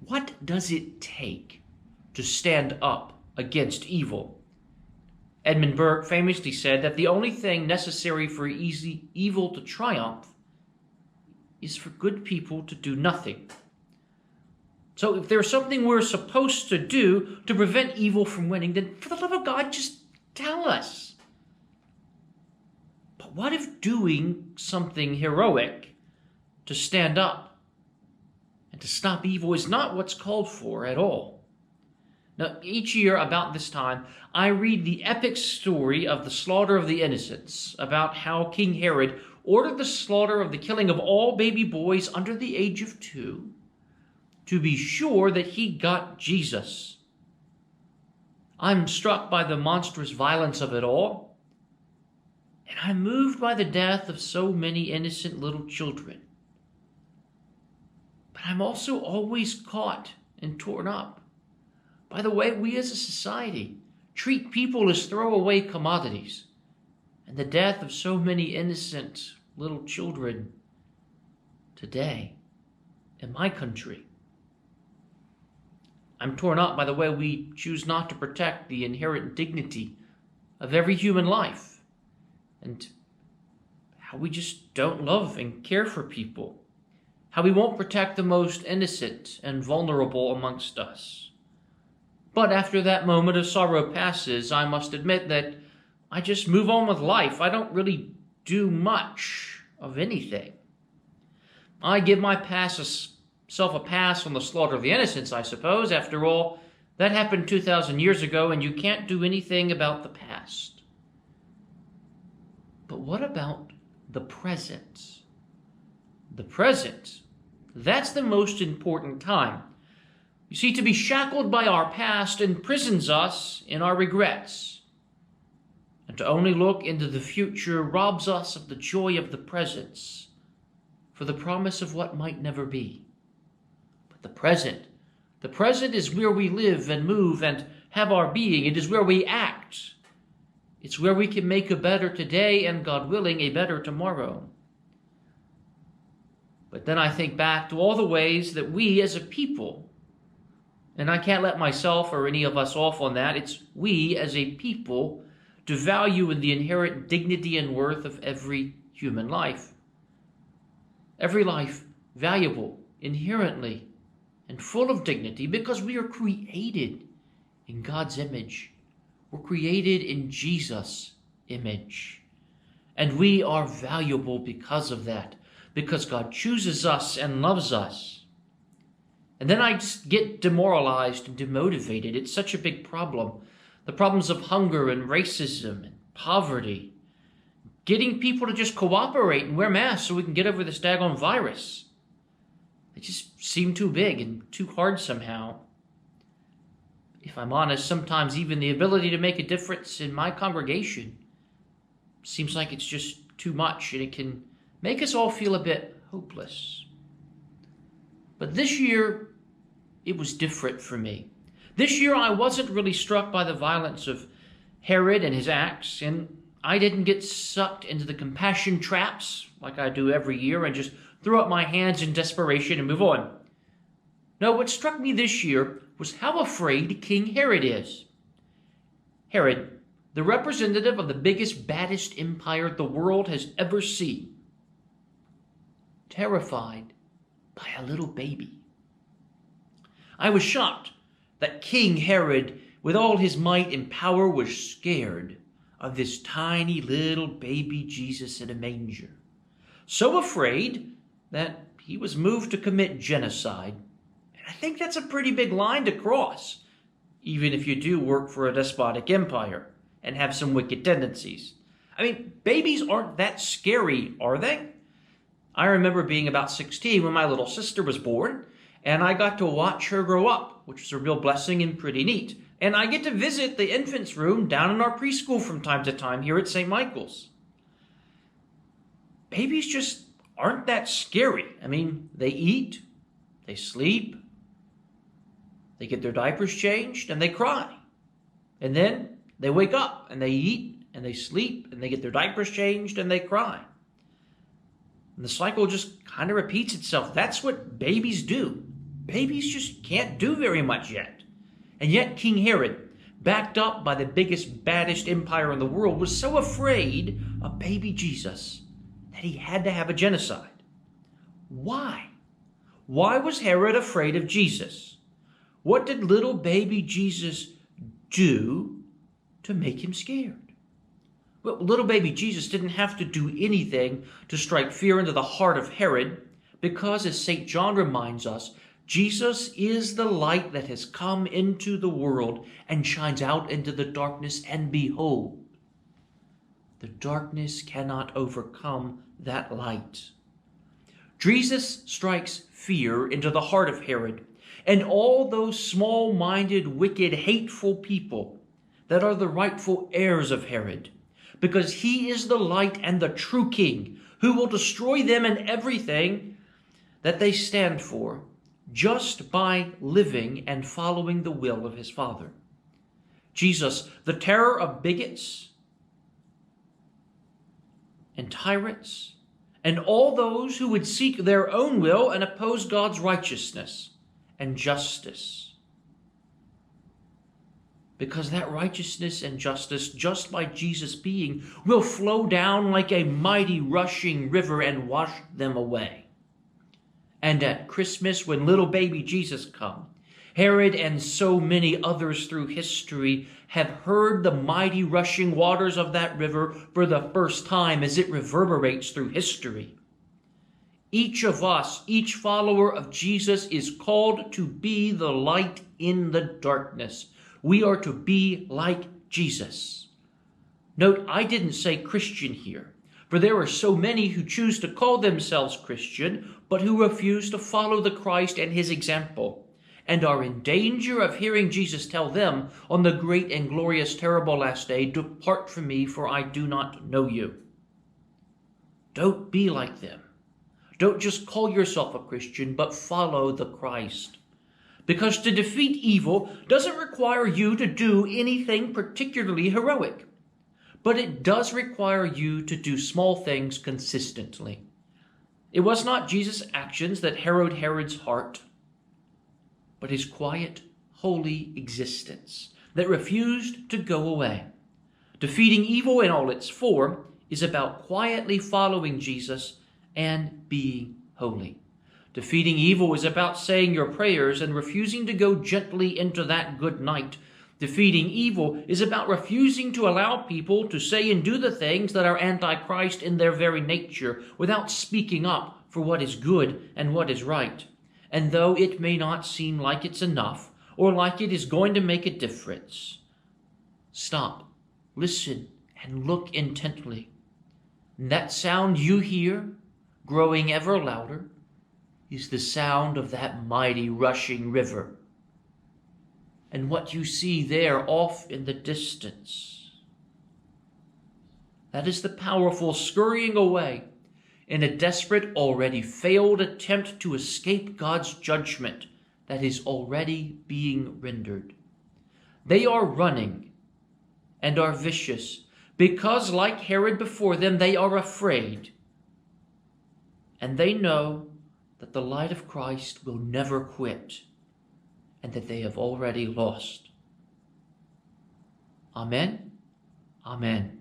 What does it take to stand up against evil? Edmund Burke famously said that the only thing necessary for evil to triumph is for good people to do nothing. So if there's something we're supposed to do to prevent evil from winning, then for the love of God, just tell us. But what if doing something heroic to stand up and to stop evil is not what's called for at all? Now, each year about this time, I read the epic story of the slaughter of the innocents, about how King Herod ordered the slaughter of the killing of all baby boys under the age of 2 to be sure that he got Jesus. I'm struck by the monstrous violence of it all, and I'm moved by the death of so many innocent little children. But I'm also always caught and torn up by the way we as a society treat people as throwaway commodities, and the death of so many innocent little children today in my country. I'm torn up by the way we choose not to protect the inherent dignity of every human life, and how we just don't love and care for people, how we won't protect the most innocent and vulnerable amongst us. But after that moment of sorrow passes, I must admit that I just move on with life. I don't really do much of anything. I give myself a pass on the slaughter of the innocents, I suppose. After all, that happened 2,000 years ago, and you can't do anything about the past. But what about the present? The present, that's the most important time. You see, to be shackled by our past imprisons us in our regrets, and to only look into the future robs us of the joy of the present, for the promise of what might never be. But the present is where we live and move and have our being. It is where we act. It's where we can make a better today and, God willing, a better tomorrow. But then I think back to all the ways that we as a people, and I can't let myself or any of us off on that, it's we as a people to value in the inherent dignity and worth of every human life. Every life valuable inherently and full of dignity because we are created in God's image. We're created in Jesus' image. And we are valuable because of that, because God chooses us and loves us. And then I just get demoralized and demotivated. It's such a big problem. The problems of hunger and racism and poverty. Getting people to just cooperate and wear masks so we can get over this daggone virus. They just seem too big and too hard somehow. If I'm honest, sometimes even the ability to make a difference in my congregation seems like it's just too much, and it can make us all feel a bit hopeless. But this year, it was different for me. This year, I wasn't really struck by the violence of Herod and his acts, and I didn't get sucked into the compassion traps like I do every year and just throw up my hands in desperation and move on. No, what struck me this year was how afraid King Herod is. Herod, the representative of the biggest, baddest empire the world has ever seen, terrified by a little baby. I was shocked that King Herod, with all his might and power, was scared of this tiny little baby Jesus in a manger. So afraid that he was moved to commit genocide. And I think that's a pretty big line to cross, even if you do work for a despotic empire and have some wicked tendencies. I mean, babies aren't that scary, are they? I remember being about 16 when my little sister was born, and I got to watch her grow up, which was a real blessing and pretty neat. And I get to visit the infants' room down in our preschool from time to time here at St. Michael's. Babies just aren't that scary. I mean, they eat, they sleep, they get their diapers changed, and they cry. And then they wake up, and they eat, and they sleep, and they get their diapers changed, and they cry. And the cycle just kind of repeats itself. That's what babies do. babies just can't do very much yet. And yet King Herod, backed up by the biggest, baddest empire in the world, was so afraid of baby Jesus that he had to have a genocide. Why? Why was Herod afraid of Jesus? What did little baby Jesus do to make him scared? Well, little baby Jesus didn't have to do anything to strike fear into the heart of Herod, because, as St. John reminds us, Jesus is the light that has come into the world and shines out into the darkness, and behold, the darkness cannot overcome that light. Jesus strikes fear into the heart of Herod and all those small-minded, wicked, hateful people that are the rightful heirs of Herod, because he is the light and the true king who will destroy them and everything that they stand for just by living and following the will of his Father. Jesus, the terror of bigots and tyrants, and all those who would seek their own will and oppose God's righteousness and justice. Because that righteousness and justice, just by Jesus being, will flow down like a mighty rushing river and wash them away. And at Christmas, when little baby Jesus comes, Herod and so many others through history have heard the mighty rushing waters of that river for the first time as it reverberates through history. Each of us, each follower of Jesus, is called to be the light in the darkness. We are to be like Jesus. Note, I didn't say Christian here, for there are so many who choose to call themselves Christian, but who refuse to follow the Christ and his example, and are in danger of hearing Jesus tell them on the great and glorious terrible last day, "Depart from me, for I do not know you." Don't be like them. Don't just call yourself a Christian, but follow the Christ. Because to defeat evil doesn't require you to do anything particularly heroic, but it does require you to do small things consistently. It was not Jesus' actions that harrowed Herod's heart, but his quiet, holy existence that refused to go away. Defeating evil in all its form is about quietly following Jesus and being holy. Defeating evil is about saying your prayers and refusing to go gently into that good night. Defeating evil is about refusing to allow people to say and do the things that are anti-Christ in their very nature without speaking up for what is good and what is right. And though it may not seem like it's enough or like it is going to make a difference, stop, listen, and look intently. And that sound you hear, growing ever louder, is the sound of that mighty rushing river. And what you see there off in the distance, that is the powerful scurrying away in a desperate, already failed attempt to escape God's judgment that is already being rendered. They are running and are vicious because, like Herod before them, they are afraid. And they know that the light of Christ will never quit and that they have already lost. Amen. Amen.